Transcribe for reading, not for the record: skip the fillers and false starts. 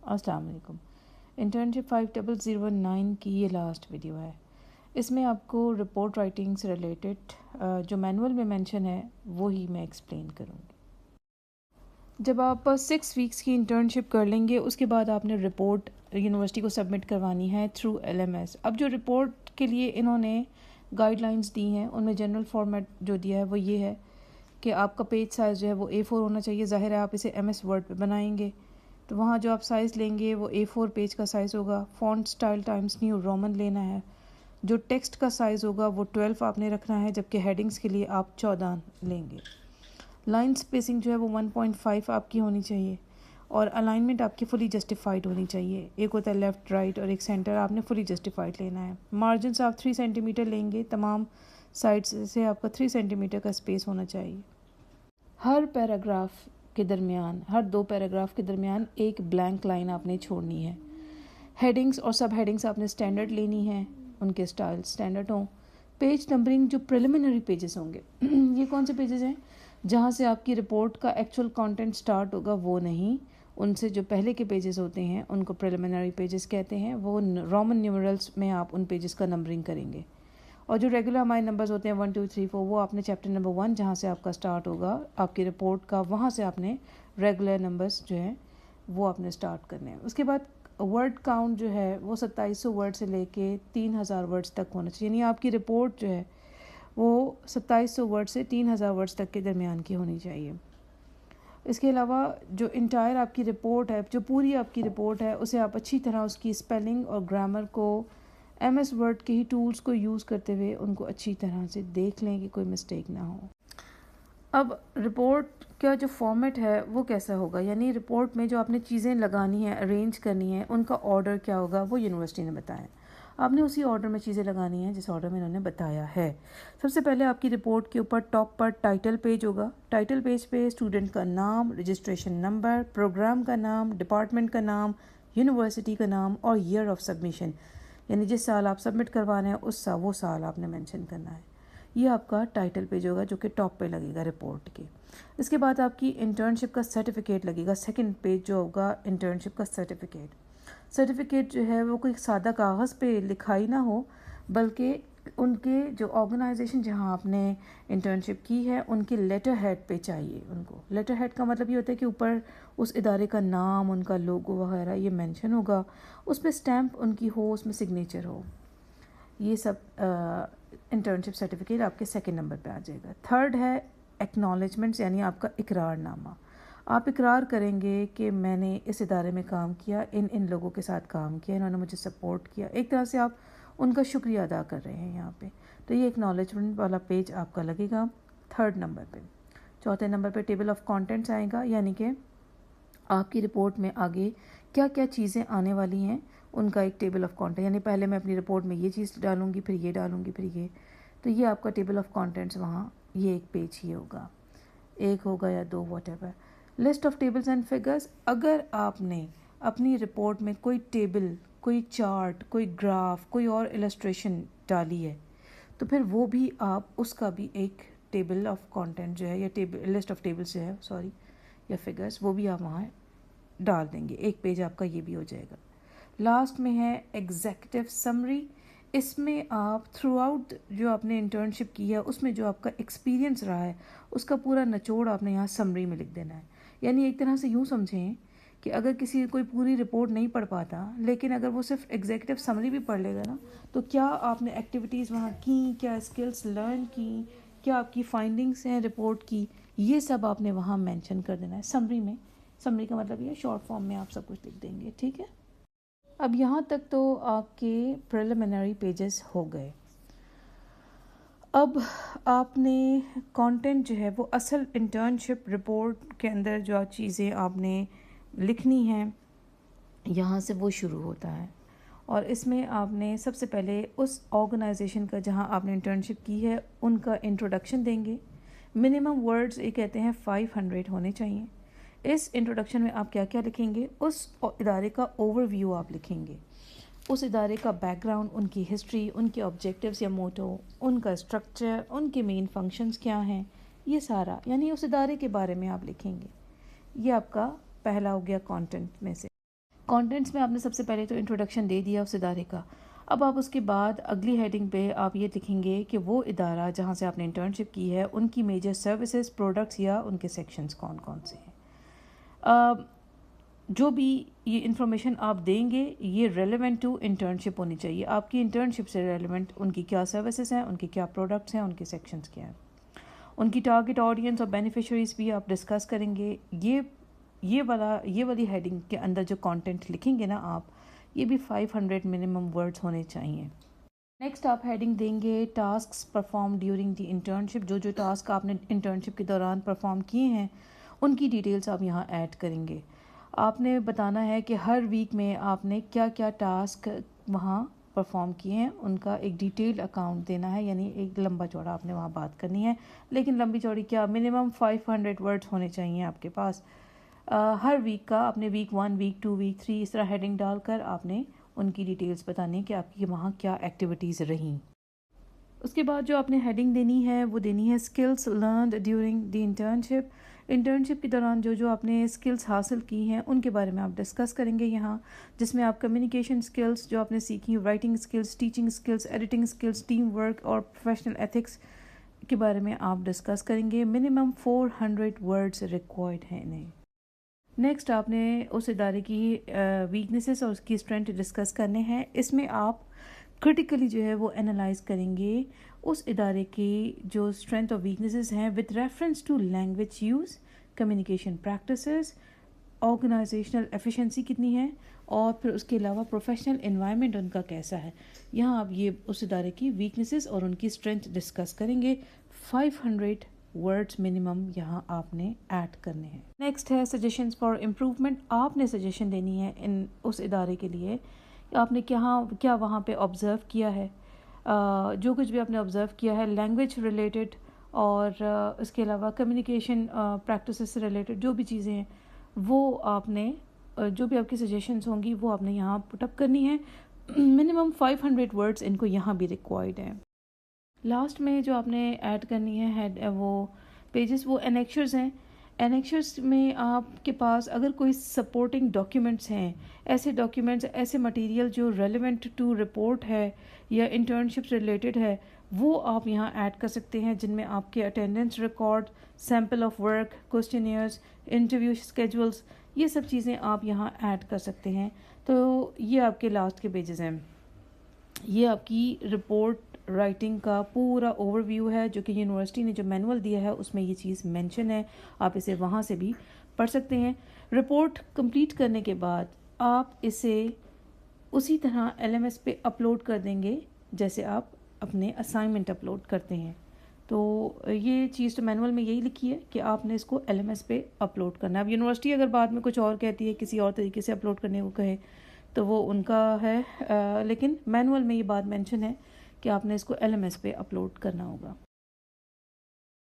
अस्सलाम वालेकुम। इंटर्नशिप 5009 की ये लास्ट वीडियो है। इसमें आपको रिपोर्ट राइटिंग से रिलेटेड जो मैनुअल में मेंशन है वो ही मैं एक्सप्लेन करूँगी। जब आप 6 वीक्स की इंटर्नशिप कर लेंगे उसके बाद आपने रिपोर्ट यूनिवर्सिटी को सबमिट करवानी है थ्रू LMS। अब जो रिपोर्ट के लिए इन्होंने गाइडलाइंस दी हैं उनमें जनरल फॉर्मेट जो दिया है वो ये है कि आपका पेज साइज़ जो है वो A4 होना चाहिए। ज़ाहिर है आप इसे MS वर्ड पे बनाएंगे तो वहाँ जो आप साइज़ लेंगे वो A4 पेज का साइज़ होगा। Font style times new Roman लेना है। जो टेक्स्ट का साइज़ होगा वो 12 आपने रखना है, जबकि हेडिंग्स के लिए आप 14 लेंगे। लाइन स्पेसिंग जो है वो 1.5 आपकी होनी चाहिए और अलाइनमेंट आपकी फुली जस्टिफाइड होनी चाहिए। एक होता है लेफ़्ट राइट और एक सेंटर, आपने फुली जस्टिफाइड लेना है। मार्जिनस आप 3 सेंटीमीटर लेंगे, तमाम साइड्स से आपका 3 सेंटीमीटर का स्पेस होना चाहिए। हर पैराग्राफ के दरमियान, हर 2 पैराग्राफ के दरमियान एक ब्लैंक लाइन आपने छोड़नी है। हेडिंग्स और सब हेडिंग्स आपने स्टैंडर्ड लेनी है, उनके स्टाइल स्टैंडर्ड हों। पेज नंबरिंग जो प्रिलिमिनरी पेजेस होंगे ये कौन से पेजेस हैं जहाँ से आपकी रिपोर्ट का एक्चुअल कंटेंट स्टार्ट होगा, वो नहीं, उनसे जो पहले के पेजेस होते हैं उनको प्रिलिमिनरी पेजेस कहते हैं। वो रोमन न्यूमरल्स में आप उन पेजेस का नंबरिंग करेंगे। और जो रेगुलर हमारे नंबर्स होते हैं 1 2 3 4, वो आपने चैप्टर नंबर 1 जहाँ से आपका स्टार्ट होगा आपकी रिपोर्ट का, वहाँ से आपने रेगुलर नंबर्स जो हैं वो आपने स्टार्ट करने हैं। उसके बाद वर्ड काउंट जो है वो 2700 वर्ड से लेके 3000 वर्ड्स तक होना चाहिए। यानी आपकी रिपोर्ट जो है वो 2700 वर्ड से 3000 वर्ड्स तक के दरमियान की होनी चाहिए। इसके अलावा जो इंटायर आपकी रिपोर्ट है, जो पूरी आपकी रिपोर्ट है, उसे आप अच्छी तरह उसकी स्पेलिंग और ग्रामर को MS वर्ड के ही टूल्स को यूज़ करते हुए उनको अच्छी तरह से देख लें कि कोई मिस्टेक ना हो। अब रिपोर्ट का जो फॉर्मेट है वो कैसा होगा, यानी रिपोर्ट में जो आपने चीज़ें लगानी है, अरेंज करनी है, उनका ऑर्डर क्या होगा वो यूनिवर्सिटी ने बताया। आपने उसी ऑर्डर में चीज़ें लगानी है जिस ऑर्डर में इन्होंने बताया है। सबसे पहले आपकी रिपोर्ट के ऊपर टॉप पर टाइटल पेज होगा। टाइटल पेज पे स्टूडेंट का नाम, रजिस्ट्रेशन नंबर, प्रोग्राम का नाम, डिपार्टमेंट का नाम, यूनिवर्सिटी का नाम और ईयर ऑफ सबमिशन, यानी जिस साल आप सबमिट करवा रहे हैं वो साल आपने मेंशन करना है। ये आपका टाइटल पेज होगा जो कि टॉप पे लगेगा रिपोर्ट के। इसके बाद आपकी इंटर्नशिप का सर्टिफिकेट लगेगा। सेकंड पेज जो होगा इंटर्नशिप का सर्टिफिकेट जो है वो कोई सादा कागज़ पे लिखाई ना हो, बल्कि उनके जो ऑर्गेनाइजेशन जहाँ आपने इंटर्नशिप की है उनके लेटर हेड पे चाहिए। उनको लेटर हेड का मतलब ये होता है कि ऊपर उस इदारे का नाम, उनका लोगो वगैरह ये मेंशन होगा, उस पर स्टैम्प उनकी हो, उसमें सिग्नेचर हो। ये सब इंटर्नशिप सर्टिफिकेट आपके सेकंड नंबर पे आ जाएगा। थर्ड है एक्नॉलेजमेंट्स, यानी आपका इकरारनामा। आप इकरार करेंगे कि मैंने इस इदारे में काम किया, इन लोगों के साथ काम किया, इन्होंने मुझे सपोर्ट किया। एक तरह से आप उनका शुक्रिया अदा कर रहे हैं यहाँ पे। तो ये एक्नॉलेजमेंट वाला पेज आपका लगेगा थर्ड नंबर पे। चौथे नंबर पे टेबल ऑफ कंटेंट्स आएगा, यानी कि आपकी रिपोर्ट में आगे क्या क्या चीज़ें आने वाली हैं उनका एक टेबल ऑफ कंटेंट, यानी पहले मैं अपनी रिपोर्ट में ये चीज़ डालूंगी, फिर ये डालूंगी, फिर ये। तो ये आपका टेबल ऑफ कंटेंट्स वहाँ ये एक पेज ही होगा, एक होगा या 2 whatever. List of tables and figures, अगर आपने अपनी रिपोर्ट में कोई टेबल, कोई चार्ट, कोई ग्राफ, कोई और इलस्ट्रेशन डाली है तो फिर वो भी आप उसका भी एक टेबल ऑफ कंटेंट जो है या टेबल लिस्ट ऑफ टेबल्स जो है सॉरी या फिगर्स, वो भी आप वहाँ डाल देंगे। एक पेज आपका ये भी हो जाएगा। लास्ट में है एग्जीक्यूटिव समरी। इसमें आप थ्रू आउट जो आपने इंटर्नशिप की है उसमें जो आपका एक्सपीरियंस रहा है उसका पूरा निचोड़ आपने यहाँ समरी में लिख देना है। यानी एक तरह से यूँ समझें कि अगर किसी कोई पूरी रिपोर्ट नहीं पढ़ पाता, लेकिन अगर वो सिर्फ एग्जीक्यूटिव समरी भी पढ़ लेगा ना, तो क्या आपने एक्टिविटीज़ वहाँ की, क्या स्किल्स लर्न की, क्या आपकी फाइंडिंग्स हैं रिपोर्ट की, ये सब आपने वहाँ मेंशन कर देना है समरी में। समरी का मतलब ये शॉर्ट फॉर्म में आप सब कुछ लिख देंगे, ठीक है। अब यहाँ तक तो आपके प्रिलिमिनरी पेजेस हो गए। अब आपने कंटेंट जो है वो असल इंटर्नशिप रिपोर्ट के अंदर जो चीज़ें आपने लिखनी हैं यहाँ से वो शुरू होता है। और इसमें आपने सबसे पहले उस ऑर्गेनाइजेशन का जहाँ आपने इंटर्नशिप की है उनका इंट्रोडक्शन देंगे। मिनिमम वर्ड्स ये कहते हैं 500 होने चाहिए। इस इंट्रोडक्शन में आप क्या क्या लिखेंगे, उस इदारे का ओवरव्यू आप लिखेंगे, उस इदारे का बैकग्राउंड, उनकी हिस्ट्री, उनके ऑब्जेक्टिव्स या मोटो, उनका स्ट्रक्चर, उनके मेन फंक्शंस क्या हैं, ये सारा, यानी उस इदारे के बारे में आप लिखेंगे। ये आपका पहला हो गया कंटेंट में से। कंटेंट्स में आपने सबसे पहले तो इंट्रोडक्शन दे दिया उस इदारे का। अब आप उसके बाद अगली हेडिंग पे आप ये लिखेंगे कि वो इदारा जहाँ से आपने इंटर्नशिप की है उनकी मेजर सर्विसेज, प्रोडक्ट्स या उनके सेक्शंस कौन कौन से हैं। जो भी ये इन्फॉर्मेशन आप देंगे ये रेलेवेंट टू इंटर्नशिप होनी चाहिए। आपकी इंटर्नशिप से रेलेवेंट उनकी क्या सर्विसेज हैं, उनके क्या प्रोडक्ट्स हैं, उनके सेक्शंस क्या हैं, उनकी टारगेट ऑडियंस और बेनिफिशरीज भी आप डिस्कस करेंगे। ये वाली हेडिंग के अंदर जो कंटेंट लिखेंगे ना आप, ये भी 500 मिनिमम वर्ड्स होने चाहिए। नेक्स्ट आप हेडिंग देंगे tasks perform during the internship. जो टास्क आपने इंटर्नशिप के दौरान परफॉर्म किए हैं उनकी डिटेल्स आप यहाँ ऐड करेंगे। आपने बताना है कि हर वीक में आपने क्या क्या टास्क वहाँ परफॉर्म किए हैं, उनका एक डिटेल्ड अकाउंट देना है, यानी एक लंबा चौड़ा आपने वहाँ बात करनी है। लेकिन लंबी चौड़ी क्या, मिनिमम 500 वर्ड्स होने चाहिए आपके पास। हर वीक का आपने वीक 1, वीक 2, वीक 3 इस तरह हेडिंग डालकर आपने उनकी डिटेल्स बतानी है कि आपकी वहाँ क्या एक्टिविटीज़ रहीं। उसके बाद जो आपने हेडिंग देनी है वो देनी है skills learned during the internship. Internship के दौरान जो आपने स्किल्स हासिल की हैं उनके बारे में आप डिस्कस करेंगे यहाँ, जिसमें आप कम्युनिकेशन स्किल्स जो आपने सीखी, writing skills, teaching skills, editing skills, team work और प्रोफेशनल एथिक्स के बारे में आप डिस्कस करेंगे। मिनिमम 400 वर्ड्स रिक्वायर्ड हैं इन्हें। नेक्स्ट आपने उस इदारे की वीकनेसेस और उसकी स्ट्रेंथ डिस्कस करने हैं। इसमें आप क्रिटिकली जो है वो एनालाइज करेंगे उस इदारे की जो स्ट्रेंथ और वीकनेसेस हैं with reference to language use, communication practices, organisational efficiency कितनी है, और फिर उसके अलावा प्रोफेशनल एनवायरनमेंट उनका कैसा है। यहाँ आप ये उस इदारे की वीकनेसेस और उनकी स्ट्रेंथ डिस्कस करेंगे। 500 वर्ड्स मिनिमम यहाँ आपने ऐड करने हैं। नेक्स्ट है सजेशंस फॉर इम्प्रूवमेंट। आपने सजेशन देनी है इन उस इदारे के लिए आपने क्या वहाँ पे ऑब्ज़र्व किया है। जो कुछ भी आपने ऑब्ज़र्व किया है लैंग्वेज रिलेटेड और इसके अलावा कम्युनिकेशन प्रैक्टिसेस से रिलेटेड जो भी चीज़ें हैं वो आपने जो भी आपकी सजेशंस होंगी वो आपने यहाँ पुटअप करनी है। मिनिमम 500 वर्ड्स इनको यहाँ भी रिक्वायर्ड हैं। लास्ट में जो आपने ऐड करनी है वो पेजेस, वो एनेक्चर्स हैं। एनेक्चर्स में आपके पास अगर कोई सपोर्टिंग डॉक्यूमेंट्स हैं, ऐसे डॉक्यूमेंट्स, ऐसे मटेरियल जो रेलेवेंट टू रिपोर्ट है या इंटर्नशिप रिलेटेड है, वो आप यहाँ ऐड कर सकते हैं, जिनमें आपके attendance record, sample of work, questionnaires, interview schedules, ये सब चीज़ें आप यहाँ ऐड कर सकते हैं। तो ये आपके लास्ट के पेजेस हैं। ये आपकी रिपोर्ट राइटिंग का पूरा ओवरव्यू है जो कि यूनिवर्सिटी ने जो मैनुअल दिया है उसमें ये चीज़ मेंशन है। आप इसे वहाँ से भी पढ़ सकते हैं। रिपोर्ट कंप्लीट करने के बाद आप इसे उसी तरह LMS पे अपलोड कर देंगे जैसे आप अपने असाइनमेंट अपलोड करते हैं। तो ये चीज़ तो मैनुअल में यही लिखी है कि आपने इसको LMS पे अपलोड करना है। अब यूनिवर्सिटी अगर बाद में कुछ और कहती है, किसी और तरीके से अपलोड करने को कहे, तो वो उनका है, लेकिन मैनुअल में ये बात मेंशन है कि आपने इसको LMS पे अपलोड करना होगा।